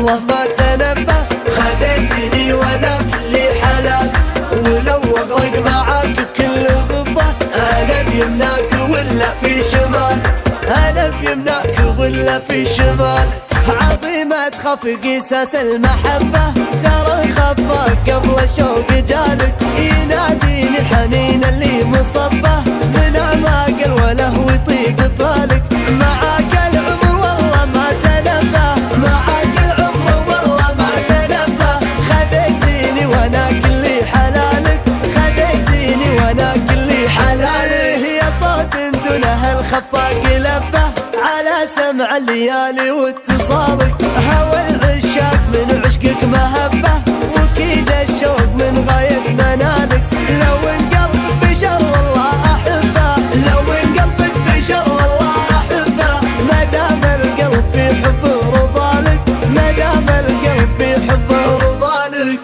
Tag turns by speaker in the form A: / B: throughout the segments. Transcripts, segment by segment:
A: والله ما تنبه. خذيتني وانا كلي حلال، ولو اغرق معاك بكل غبه. انا بيمناك ولا في شمال، انا بيمناك ولا في شمال. عظيمة تخاف قساس المحبة، ترى الخفاق قبل الشوق جالك. يناديني الحنين اللي مصبه، من اعماق الوله ويطيب بالك. معاك العمر والله ما تنبه، معاك العمر والله ما تنبه. خذيتيني وانا كلي حلالك، خذيتيني وانا كلي حلالك. يا صوت دونه الخفاق لبه، على سمع الليالي واتصالك. هوى العشاق من عشقك مهبه، وكيد الشوق من غاية منالك. لو ان قلبك بشر والله احبه، لو ان قلبك بشر والله احبه. ما دام القلب في حبه رضالك، ما دام القلب في حبه رضالك.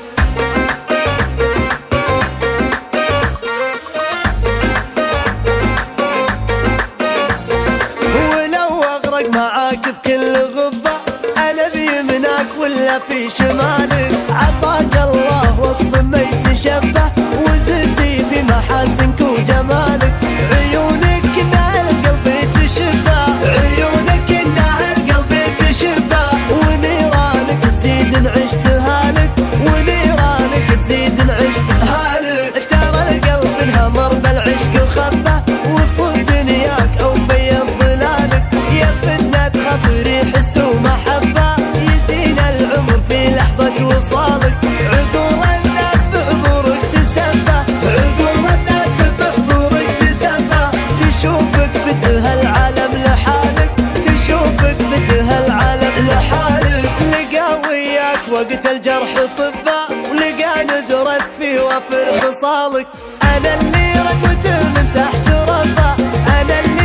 A: ولو اغرق معاك بكل غبه، انا بيمناك ولا في شمالك. عطاك الله وصف ما يتشبه، وزدتي في محاسنك وجمالك. عيونك كنا القلب تشبه، عيونك كنا القلب تشبه. ونيرانك تزيد عشت هالك، ونيرانك تزيد عشت هالك. ترى القلب انهمر بالعشق وخبه، وصل دنياك او بيض ظلالك. يا فتنة خاطري حس ومحبه، يزين العمر في لحظة وصالك. عقول الناس بحضورك تسبه، عقول الناس بحضورك تسبه. تشوفك بدها العالم لحالك، تشوفك بدها العالم لحالك. لقى وياك وقت الجرح طبه، ولقى ندرتك في وفر خصالك. انا اللي رجوت من تحت ربه، انا اللي